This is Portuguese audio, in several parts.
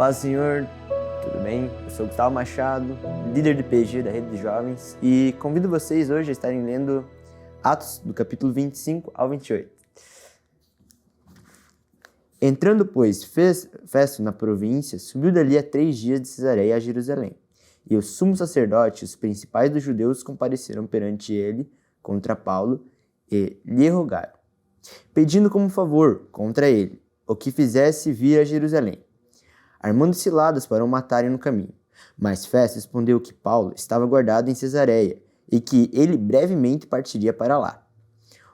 Paz, Senhor, tudo bem? Eu sou Gustavo Machado, líder de PG da Rede de Jovens, e convido vocês hoje a estarem lendo Atos, do capítulo 25 ao 28. Entrando, pois, Festo na província, subiu dali a 3 dias de Cesareia a Jerusalém. E o sumo sacerdote e os principais dos judeus compareceram perante ele contra Paulo e lhe rogaram, pedindo como favor contra ele o que fizesse vir a Jerusalém, armando ciladas para o matarem no caminho. Mas Festo respondeu que Paulo estava guardado em Cesareia e que ele brevemente partiria para lá.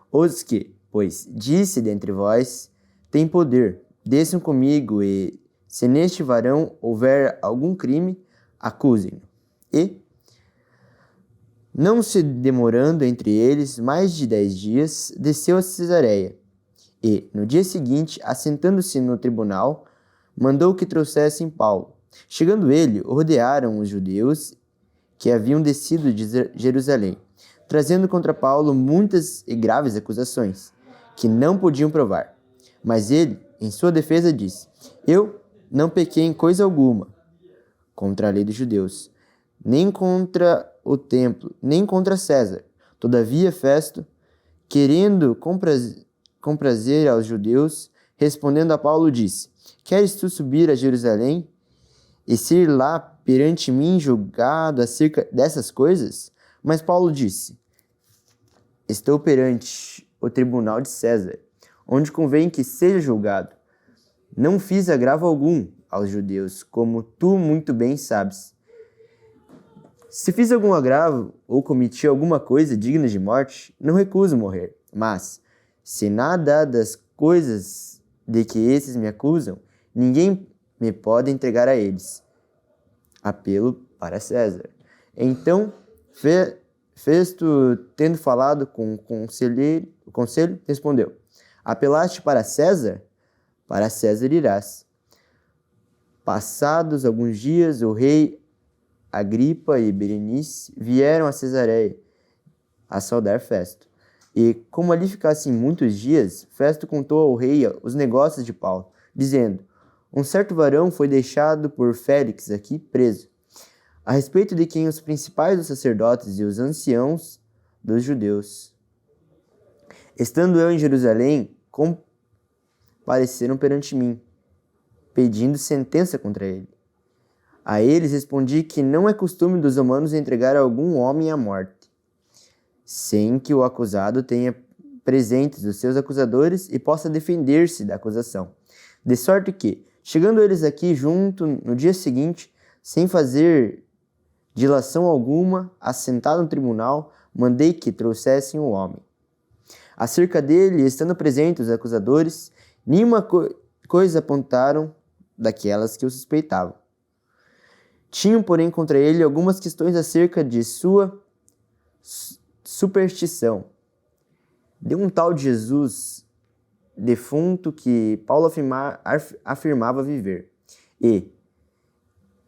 Os que, pois, disse dentre vós, têm poder, desçam comigo e, se neste varão houver algum crime, acusem-no. E, não se demorando entre eles mais de 10 dias, desceu a Cesareia. E, no dia seguinte, assentando-se no tribunal, mandou que trouxessem Paulo. Chegando ele, rodearam os judeus que haviam descido de Jerusalém, trazendo contra Paulo muitas e graves acusações, que não podiam provar. Mas ele, em sua defesa, disse: Eu não pequei em coisa alguma contra a lei dos judeus, nem contra o templo, nem contra César. Todavia, Festo, querendo comprazer aos judeus, respondendo a Paulo, disse: Queres tu subir a Jerusalém e ser lá perante mim julgado acerca dessas coisas? Mas Paulo disse: Estou perante o tribunal de César, onde convém que seja julgado. Não fiz agravo algum aos judeus, como tu muito bem sabes. Se fiz algum agravo ou cometi alguma coisa digna de morte, não recuso morrer. Mas, se nada das coisas de que esses me acusam, ninguém me pode entregar a eles. Apelo para César. Então, Festo, tendo falado com o conselho, respondeu: Apelaste para César? Para César irás. Passados alguns dias, o rei Agripa e Berenice vieram a Cesareia a saudar Festo. E, como ali ficassem muitos dias, Festo contou ao rei os negócios de Paulo, dizendo: Um certo varão foi deixado por Félix aqui preso, a respeito de quem os principais dos sacerdotes e os anciãos dos judeus, estando eu em Jerusalém, compareceram perante mim, pedindo sentença contra ele. A eles respondi que não é costume dos romanos entregar algum homem à morte, sem que o acusado tenha presentes os seus acusadores e possa defender-se da acusação. De sorte que, chegando eles aqui junto no dia seguinte, sem fazer dilação alguma, assentado no tribunal, mandei que trouxessem o homem. Acerca dele, estando presentes os acusadores, nenhuma coisa apontaram daquelas que o suspeitavam. Tinham, porém, contra ele algumas questões acerca de sua superstição. De um tal de Jesus defunto que Paulo afirmava viver. E,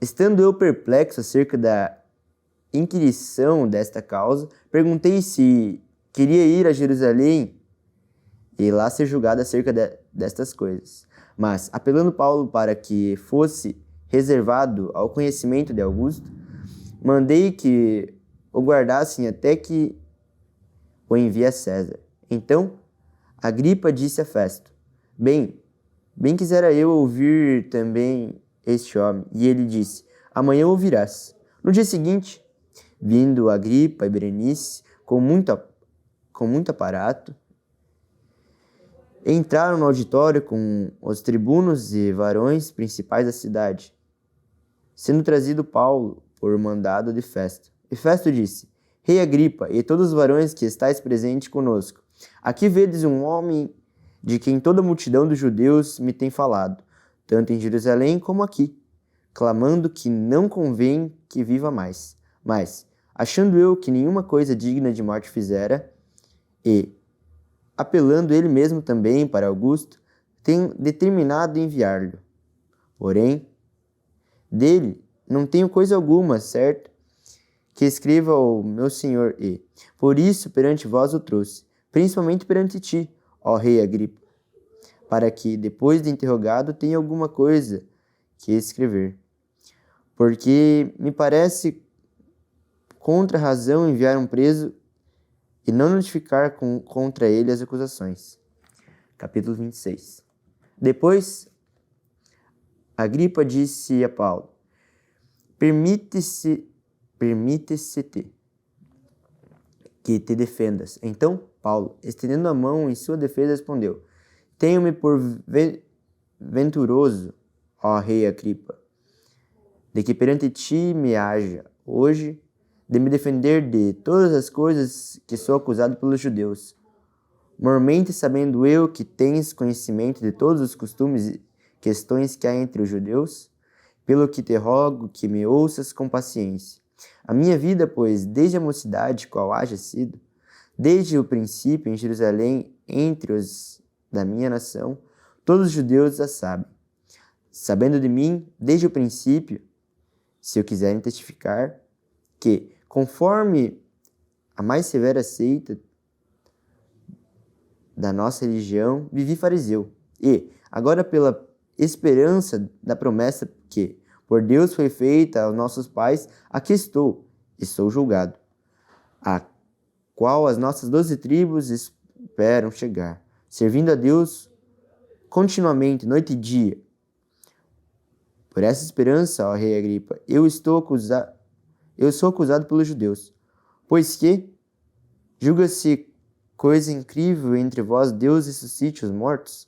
estando eu perplexo acerca da inquirição desta causa, perguntei se queria ir a Jerusalém e lá ser julgado acerca destas coisas. Mas, apelando Paulo para que fosse reservado ao conhecimento de Augusto, mandei que o guardassem até que o envie a César. Então, Agripa disse a Festo: Bem quisera eu ouvir também este homem. E ele disse: Amanhã ouvirás. No dia seguinte, vindo Agripa e Berenice com muito aparato, entraram no auditório com os tribunos e varões principais da cidade, sendo trazido Paulo por mandado de Festo. E Festo disse: Rei Agripa e todos os varões que estáis presentes conosco, aqui vedes um homem de quem toda a multidão dos judeus me tem falado, tanto em Jerusalém como aqui, clamando que não convém que viva mais. Mas, achando eu que nenhuma coisa digna de morte fizera, e, apelando ele mesmo também para Augusto, tenho determinado enviar-lhe. Porém, dele não tenho coisa alguma, certo, que escreva ao meu senhor e, por isso, perante vós o trouxe, principalmente perante ti, ó rei Agripa, para que, depois de interrogado, tenha alguma coisa que escrever, porque me parece contra a razão enviar um preso e não notificar contra ele as acusações. Capítulo 26. Depois, Agripa disse a Paulo: Permite-se-te que te defendas. Então, Paulo, estendendo a mão em sua defesa, respondeu: Tenho-me por venturoso, ó rei Agripa, de que perante ti me haja hoje de me defender de todas as coisas que sou acusado pelos judeus. Mormente sabendo eu que tens conhecimento de todos os costumes e questões que há entre os judeus, pelo que te rogo que me ouças com paciência. A minha vida, pois, desde a mocidade, qual haja sido, desde o princípio em Jerusalém, entre os da minha nação, todos os judeus a sabem. Sabendo de mim, desde o princípio, se o quiserem testificar, que, conforme a mais severa seita da nossa religião, vivi fariseu, e, agora pela esperança da promessa que, por Deus foi feita aos nossos pais, aqui estou, e sou julgado, a qual as nossas 12 tribos esperam chegar, servindo a Deus continuamente, noite e dia. Por essa esperança, ó rei Agripa, eu sou acusado pelos judeus, pois que julga-se coisa incrível entre vós Deus ressuscite os mortos?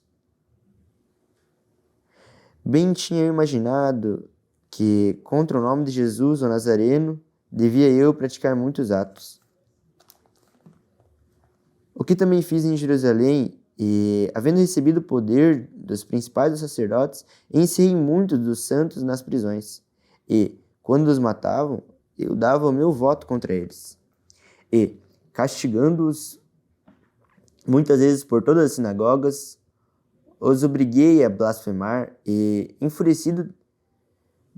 Bem tinha eu imaginado que contra o nome de Jesus, o Nazareno, devia eu praticar muitos atos. O que também fiz em Jerusalém, e, havendo recebido o poder dos principais dos sacerdotes, encerrei muitos dos santos nas prisões. E, quando os matavam, eu dava o meu voto contra eles. E, castigando-os muitas vezes por todas as sinagogas, os obriguei a blasfemar e, enfurecido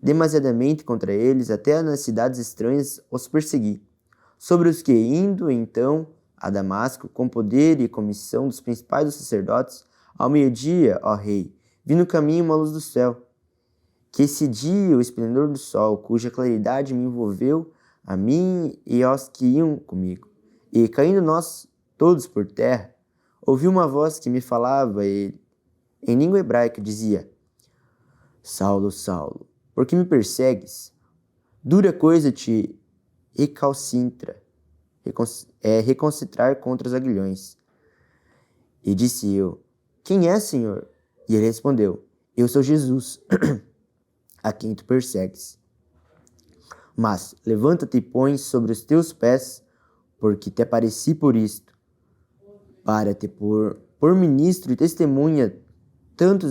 demasiadamente contra eles, até nas cidades estranhas os persegui. Sobre os que, indo então a Damasco, com poder e comissão dos principais dos sacerdotes, ao meio-dia, ó rei, vi no caminho uma luz do céu, que excedia o esplendor do sol, cuja claridade me envolveu a mim e aos que iam comigo. E, caindo nós todos por terra, ouvi uma voz que me falava e, em língua hebraica, dizia: Saulo, Saulo, por que me persegues? Dura coisa te reconcentrar contra os aguilhões. E disse eu: Quem é, Senhor? E ele respondeu: Eu sou Jesus, a quem tu persegues. Mas levanta-te e põe sobre os teus pés, porque te apareci por isto, para te pôr por ministro e testemunha tanto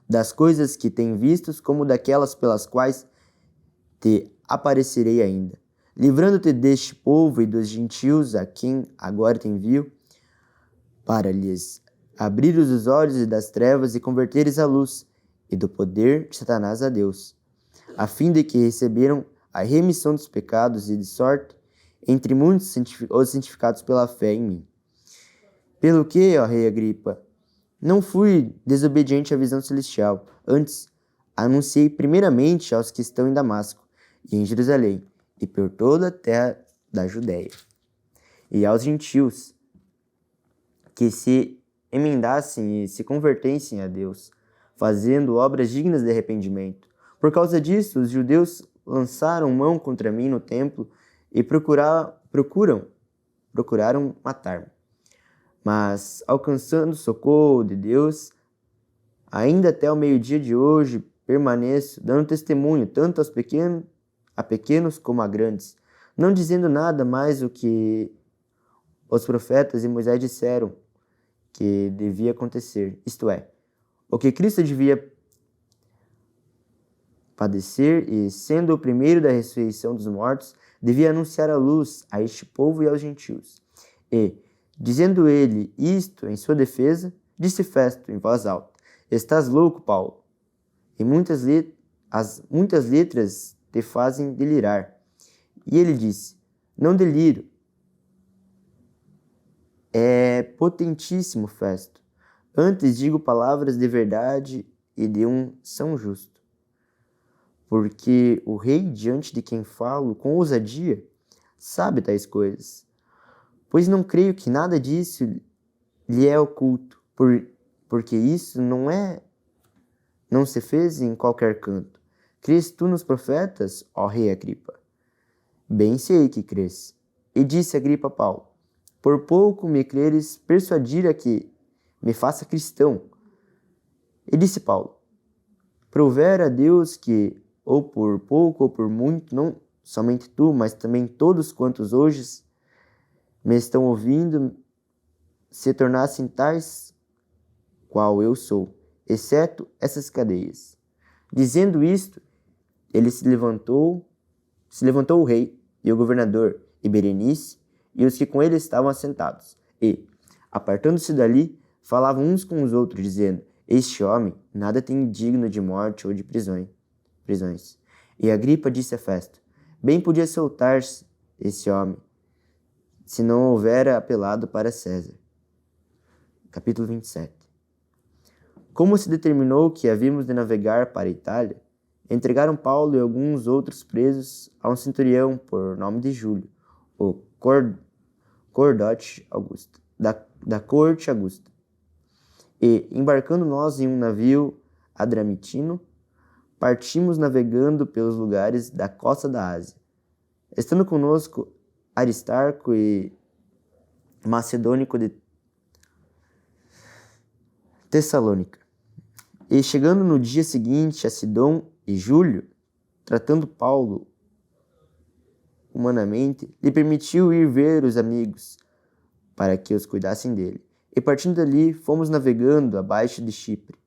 das coisas que tem vistos, como daquelas pelas quais te aparecerei ainda, livrando-te deste povo e dos gentios a quem agora te envio, para lhes abrir os olhos das trevas e converteres à luz, e do poder de Satanás a Deus, a fim de que receberam a remissão dos pecados e de sorte, entre muitos os santificados pela fé em mim. Pelo que, ó rei Agripa, não fui desobediente à visão celestial, antes anunciei primeiramente aos que estão em Damasco e em Jerusalém, e por toda a terra da Judéia, e aos gentios, que se emendassem e se convertessem a Deus, fazendo obras dignas de arrependimento. Por causa disso, os judeus lançaram mão contra mim no templo e procuraram matar-me. Mas, alcançando o socorro de Deus, ainda até o meio-dia de hoje permaneço, dando testemunho tanto a pequenos como a grandes, não dizendo nada mais o que os profetas e Moisés disseram que devia acontecer, isto é, o que Cristo devia padecer e, sendo o primeiro da ressurreição dos mortos, devia anunciar a luz a este povo e aos gentios. E, dizendo ele isto em sua defesa, disse Festo em voz alta: Estás louco, Paulo, e muitas letras te fazem delirar. E ele disse: Não deliro. É potentíssimo, Festo. Antes digo palavras de verdade e de um São Justo. Porque o rei, diante de quem falo com ousadia, sabe tais coisas. Pois não creio que nada disso lhe é oculto, porque isso não se fez em qualquer canto. Crês tu nos profetas, ó rei Agripa? Bem sei que crês. E disse Agripa a Paulo: por pouco me creres persuadir a que me faça cristão. E disse Paulo: provera a Deus que, ou por pouco ou por muito, não somente tu, mas também todos quantos hoje me estão ouvindo, se tornassem tais qual eu sou, exceto essas cadeias. Dizendo isto, ele se levantou o rei e o governador e Berenice e os que com ele estavam assentados. E, apartando-se dali, falavam uns com os outros, dizendo: este homem nada tem digno de morte ou de prisões. E Agripa disse a Festo: bem podia soltar-se esse homem, se não houvera apelado para César. Capítulo 27. Como se determinou que havíamos de navegar para a Itália, entregaram Paulo e alguns outros presos a um centurião por nome de Júlio, o Cordote Augusto, da corte Augusta. E, embarcando nós em um navio adramitino, partimos navegando pelos lugares da costa da Ásia. Estando conosco Aristarco e Macedônico de Tessalônica. E chegando no dia seguinte a Sidom e Júlio, tratando Paulo humanamente, lhe permitiu ir ver os amigos, para que os cuidassem dele. E partindo dali, fomos navegando abaixo de Chipre,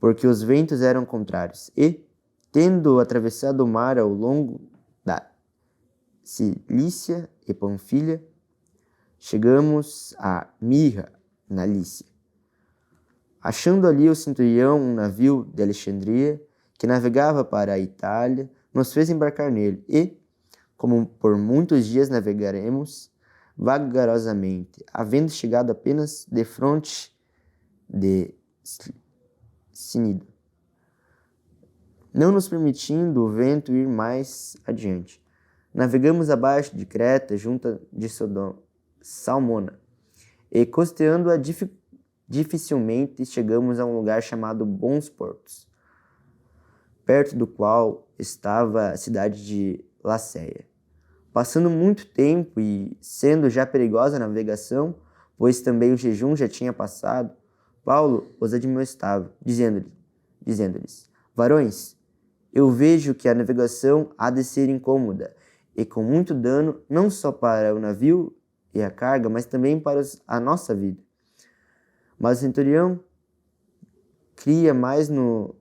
porque os ventos eram contrários. E, tendo atravessado o mar ao longo da Cilícia e Panfilha, chegamos a Mirra, na Lícia. Achando ali o centurião um navio de Alexandria, que navegava para a Itália, nos fez embarcar nele, e, como por muitos dias navegaremos vagarosamente, havendo chegado apenas defronte de Cnido, não nos permitindo o vento ir mais adiante. Navegamos abaixo de Creta, junto de Salmona, e costeando-a dificilmente chegamos a um lugar chamado Bons Portos, perto do qual estava a cidade de Lacéia. Passando muito tempo e sendo já perigosa a navegação, pois também o jejum já tinha passado, Paulo os admoestava, dizendo-lhes: varões, eu vejo que a navegação há de ser incômoda e com muito dano, não só para o navio e a carga, mas também para a nossa vida. Mas o centurião cria mais no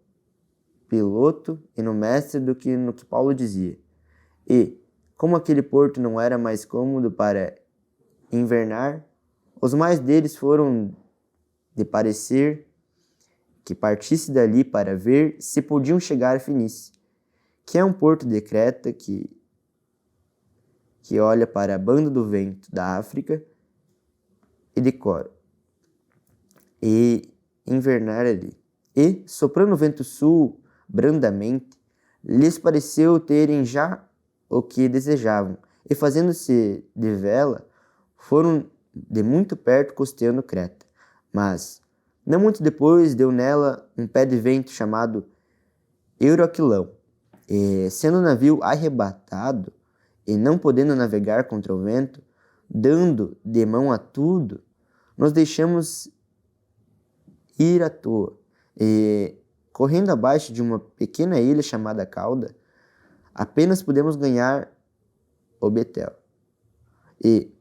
piloto e no mestre do que no que Paulo dizia. E, como aquele porto não era mais cômodo para invernar, os mais deles foram de parecer que partisse dali para ver se podiam chegar a Fenícia, que é um porto de Creta que olha para a banda do vento da África e de Coro, e invernar ali. E, soprando o vento sul brandamente, lhes pareceu terem já o que desejavam, e fazendo-se de vela, foram de muito perto costeando Creta. Mas, não muito depois, deu nela um pé de vento chamado Euroquilão, e, sendo o navio arrebatado, e não podendo navegar contra o vento, dando de mão a tudo, nos deixamos ir à toa, e, correndo abaixo de uma pequena ilha chamada Cauda, apenas pudemos ganhar o Betel. E,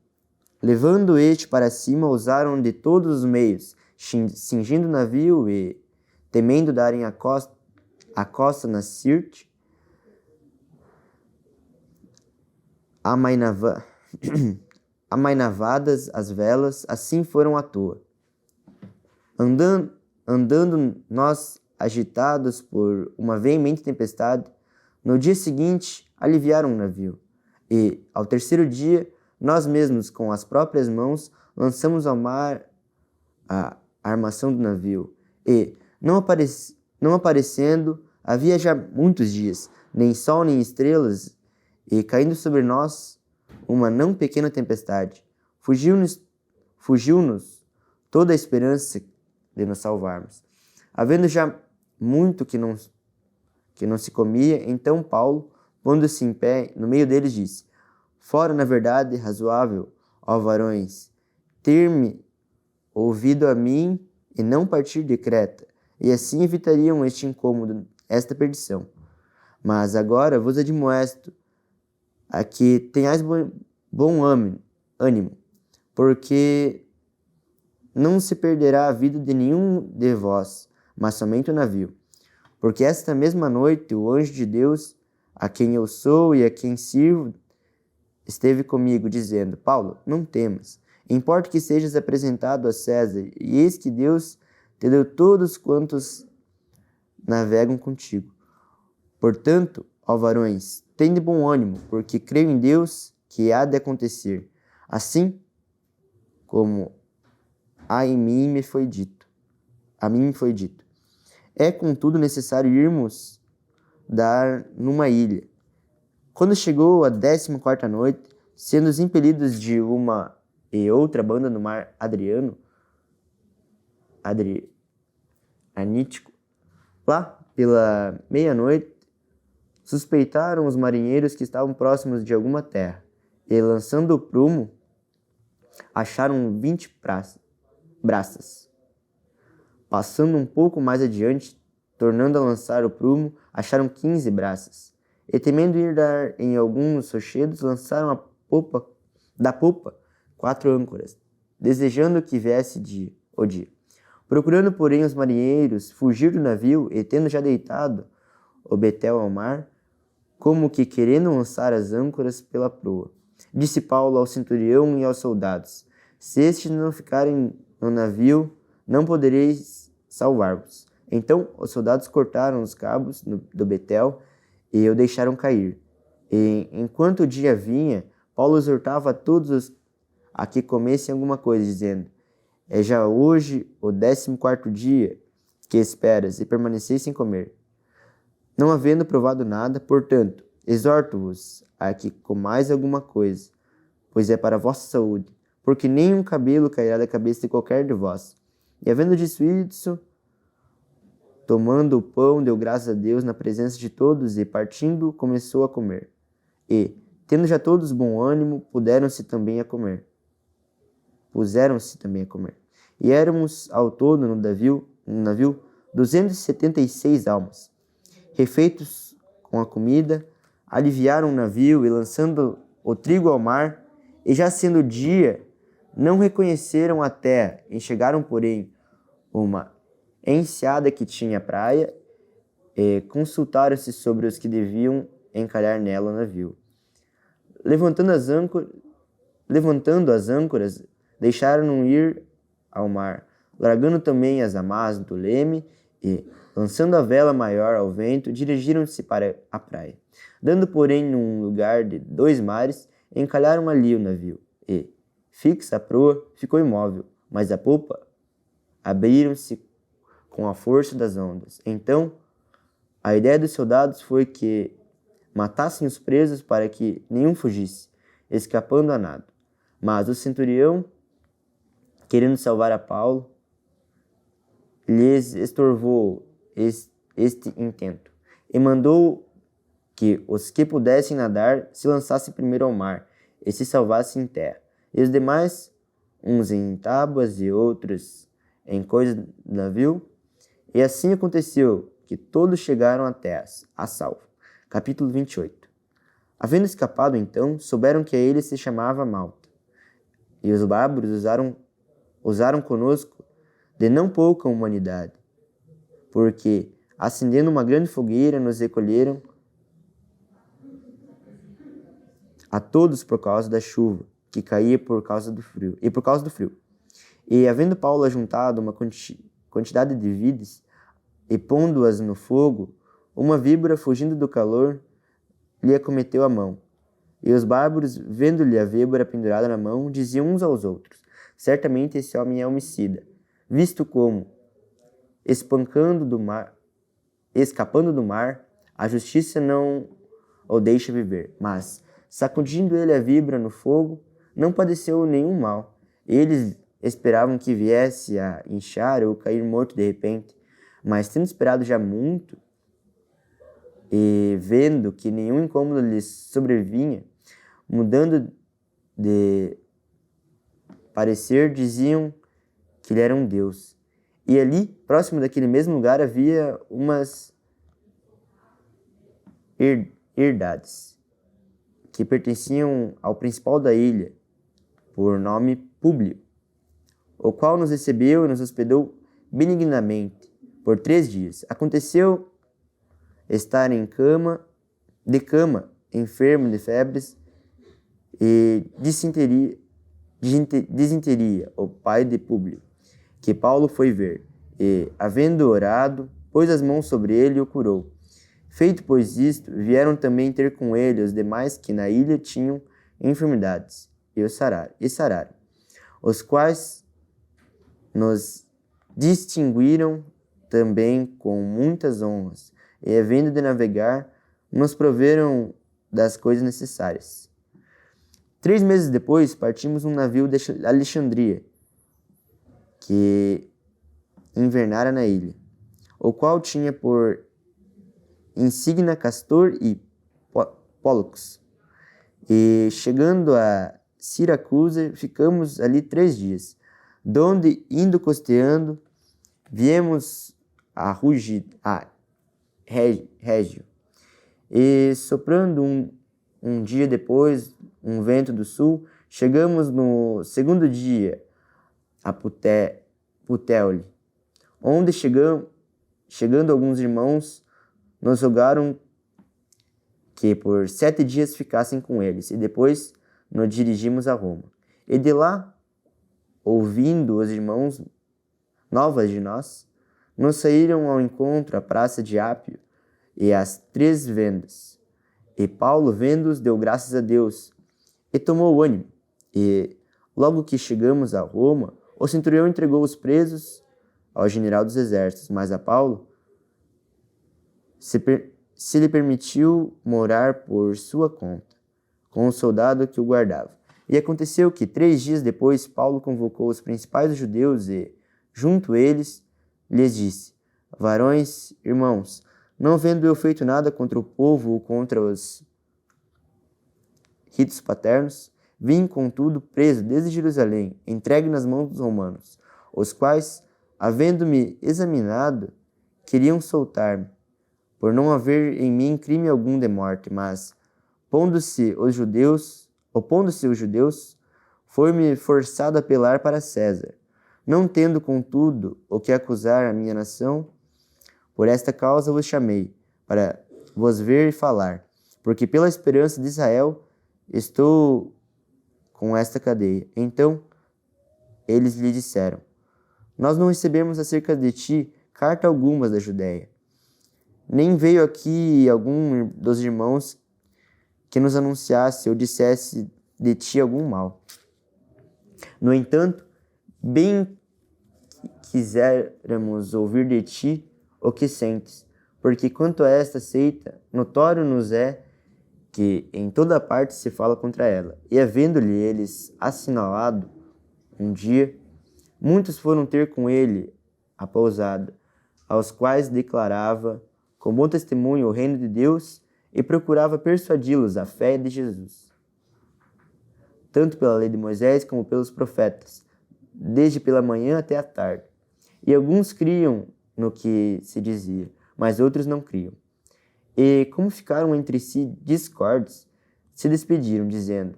levando este para cima, usaram de todos os meios, cingindo o navio e, temendo darem a costa na Sirte, amainavadas as velas, assim foram à toa. Andando nós agitados por uma veemente tempestade, no dia seguinte aliviaram o navio, e, ao terceiro dia, nós mesmos, com as próprias mãos, lançamos ao mar a armação do navio, e, não aparecendo havia já muitos dias, nem sol nem estrelas, e caindo sobre nós uma não pequena tempestade. Fugiu-nos toda a esperança de nos salvarmos. Havendo já muito que não se comia, então Paulo, pondo-se em pé no meio deles, disse: Fora, na verdade, razoável, ó varões, ter-me ouvido a mim e não partir de Creta, e assim evitariam este incômodo, esta perdição. Mas agora vos admoesto a que tenhais bom ânimo, porque não se perderá a vida de nenhum de vós, mas somente o navio. Porque esta mesma noite o anjo de Deus, a quem eu sou e a quem sirvo, esteve comigo, dizendo: Paulo, não temas, importa que sejas apresentado a César, e eis que Deus te deu todos quantos navegam contigo. Portanto, ó varões, tende bom ânimo, porque creio em Deus que há de acontecer, assim como a mim me foi dito. É, contudo, necessário irmos dar numa ilha. Quando chegou a 14ª noite, sendo os impelidos de uma e outra banda no mar Adrianítico, lá pela meia-noite, suspeitaram os marinheiros que estavam próximos de alguma terra, e lançando o prumo, acharam 20 braças. Passando um pouco mais adiante, tornando a lançar o prumo, acharam 15 braças. E temendo ir dar em alguns rochedos, lançaram da popa 4 âncoras, desejando que viesse o dia. Procurando, porém, os marinheiros fugir do navio, e tendo já deitado o betel ao mar, como que querendo lançar as âncoras pela proa, disse Paulo ao centurião e aos soldados: Se estes não ficarem no navio, não podereis salvar-vos. Então os soldados cortaram os cabos do betel e o deixaram cair. E enquanto o dia vinha, Paulo exortava a todos a que comessem alguma coisa, dizendo: É já hoje o 14º dia que esperas, e permaneceis sem comer. Não havendo provado nada, portanto, exorto-vos a que comais alguma coisa, pois é para a vossa saúde, porque nenhum cabelo cairá da cabeça de qualquer de vós. E havendo dito isso, tomando o pão, deu graças a Deus na presença de todos, e partindo, começou a comer. E, tendo já todos bom ânimo, puseram-se também a comer. E éramos ao todo no navio 276 almas. Refeitos com a comida, aliviaram o navio e, lançando o trigo ao mar, e já sendo dia, não reconheceram a terra. Enxergaram, porém, uma enseada que tinha praia, e consultaram-se sobre os que deviam encalhar nela o navio. Levantando as âncoras, deixaram-no ir ao mar, largando também as amarras do leme e, lançando a vela maior ao vento, dirigiram-se para a praia. Dando, porém, num lugar de 2 mares, encalharam ali o navio, e, fixa a proa, ficou imóvel, mas a popa abriram-se com a força das ondas. Então, a ideia dos soldados foi que matassem os presos para que nenhum fugisse, escapando a nado. Mas o centurião, querendo salvar a Paulo, lhes estorvou este intento, e mandou que os que pudessem nadar se lançassem primeiro ao mar e se salvassem em terra, e os demais, uns em tábuas e outros em coisas do navio. E assim aconteceu que todos chegaram à terra, a salvo. Capítulo 28. Havendo escapado, então, souberam que a ilha se chamava Malta, e os bárbaros usaram conosco de não pouca humanidade, porque, acendendo uma grande fogueira, nos recolheram a todos por causa da chuva que caía por causa do frio. E havendo Paulo ajuntado uma quantidade de vides e pondo-as no fogo, uma víbora, fugindo do calor, lhe acometeu a mão. E os bárbaros, vendo-lhe a víbora pendurada na mão, diziam uns aos outros: Certamente esse homem é homicida, visto como escapando do mar, a justiça não o deixa viver, mas, sacudindo ele a vibra no fogo, não padeceu nenhum mal. Eles esperavam que viesse a inchar ou cair morto de repente, mas tendo esperado já muito, e vendo que nenhum incômodo lhes sobrevinha, mudando de parecer, diziam que ele era um deus. E ali, próximo daquele mesmo lugar, havia umas herdades que pertenciam ao principal da ilha, por nome Públio, o qual nos recebeu e nos hospedou benignamente por 3 dias. Aconteceu estar de cama, enfermo de febres e disenteria, o pai de Públio, que Paulo foi ver, e, havendo orado, pôs as mãos sobre ele e o curou. Feito, pois, isto, vieram também ter com ele os demais que na ilha tinham enfermidades, e sararam, os quais nos distinguiram também com muitas honras, e, havendo de navegar, nos proveram das coisas necessárias. 3 meses depois, partimos num navio de Alexandria, que invernara na ilha, o qual tinha por insígnia Castor e Pólux. E, chegando a Siracusa, ficamos ali 3 dias, donde, indo costeando, viemos a Régio, e soprando um dia depois um vento do sul, chegamos no segundo dia a Puteoli, onde chegando alguns irmãos nos rogaram que por 7 dias ficassem com eles, e depois nos dirigimos a Roma. E de lá, ouvindo os irmãos novas de nós, nos saíram ao encontro à praça de Ápio e às 3 vendas. E Paulo, vendo-os, deu graças a Deus e tomou ânimo. E logo que chegamos a Roma, o centurião entregou os presos ao general dos exércitos, mas a Paulo se lhe permitiu morar por sua conta, com o soldado que o guardava. E aconteceu que 3 dias depois Paulo convocou os principais dos judeus e, junto a eles, lhes disse: varões, irmãos, não vendo eu feito nada contra o povo ou contra os ritos paternos, vim, contudo, preso desde Jerusalém, entregue nas mãos dos romanos, os quais, havendo-me examinado, queriam soltar-me, por não haver em mim crime algum de morte, mas, opondo-se os judeus, foi-me forçado a apelar para César. Não tendo, contudo, o que acusar a minha nação, por esta causa vos chamei, para vos ver e falar, porque pela esperança de Israel estou com esta cadeia. Então, eles lhe disseram: nós não recebemos acerca de ti carta alguma da Judéia, nem veio aqui algum dos irmãos que nos anunciasse ou dissesse de ti algum mal. No entanto, bem quiséramos ouvir de ti o que sentes, porque quanto a esta seita, notório nos é que em toda parte se fala contra ela. E havendo-lhe eles assinalado um dia, muitos foram ter com ele a pousada, aos quais declarava com bom testemunho o reino de Deus e procurava persuadi-los à fé de Jesus, tanto pela lei de Moisés como pelos profetas, desde pela manhã até a tarde. E alguns criam no que se dizia, mas outros não criam. E, como ficaram entre si discordes, se despediram, dizendo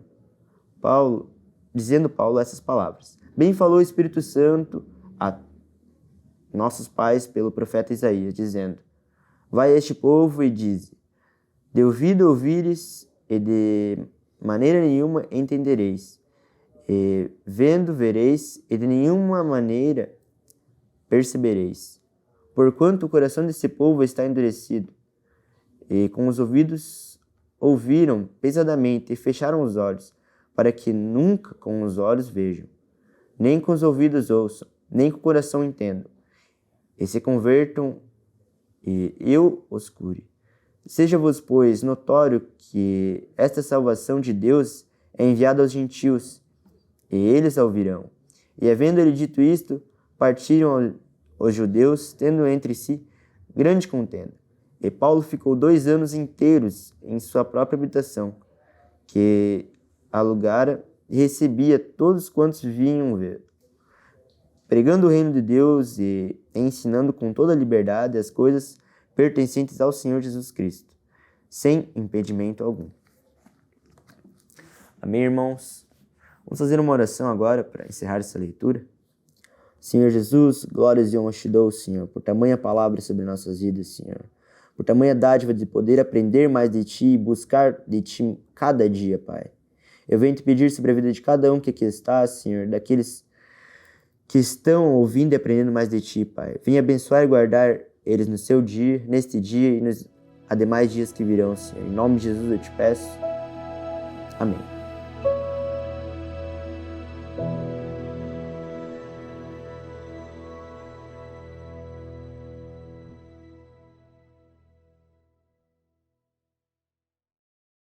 Paulo essas palavras: bem falou o Espírito Santo a nossos pais pelo profeta Isaías, dizendo: vai a este povo e dize: de ouvido ouvires, e de maneira nenhuma entendereis, e vendo vereis, e de nenhuma maneira percebereis. Porquanto o coração desse povo está endurecido, e com os ouvidos ouviram pesadamente e fecharam os olhos, para que nunca com os olhos vejam, nem com os ouvidos ouçam, nem com o coração entendam, e se convertam, e eu os cure. Seja-vos, pois, notório que esta salvação de Deus é enviada aos gentios, e eles a ouvirão. E havendo ele dito isto, partiram os judeus, tendo entre si grande contenda. E Paulo ficou 2 anos inteiros em sua própria habitação, que alugara, e recebia todos quantos vinham ver, pregando o reino de Deus e ensinando com toda a liberdade as coisas pertencentes ao Senhor Jesus Cristo, sem impedimento algum. Amém, irmãos? Vamos fazer uma oração agora para encerrar essa leitura. Senhor Jesus, glórias e honras te dou, Senhor, por tamanha palavra sobre nossas vidas, Senhor. Por tamanha dádiva de poder aprender mais de Ti e buscar de Ti cada dia, Pai. Eu venho te pedir sobre a vida de cada um que aqui está, Senhor, daqueles que estão ouvindo e aprendendo mais de Ti, Pai. Venha abençoar e guardar eles no seu dia, neste dia e nos demais dias que virão, Senhor. Em nome de Jesus eu te peço. Amém.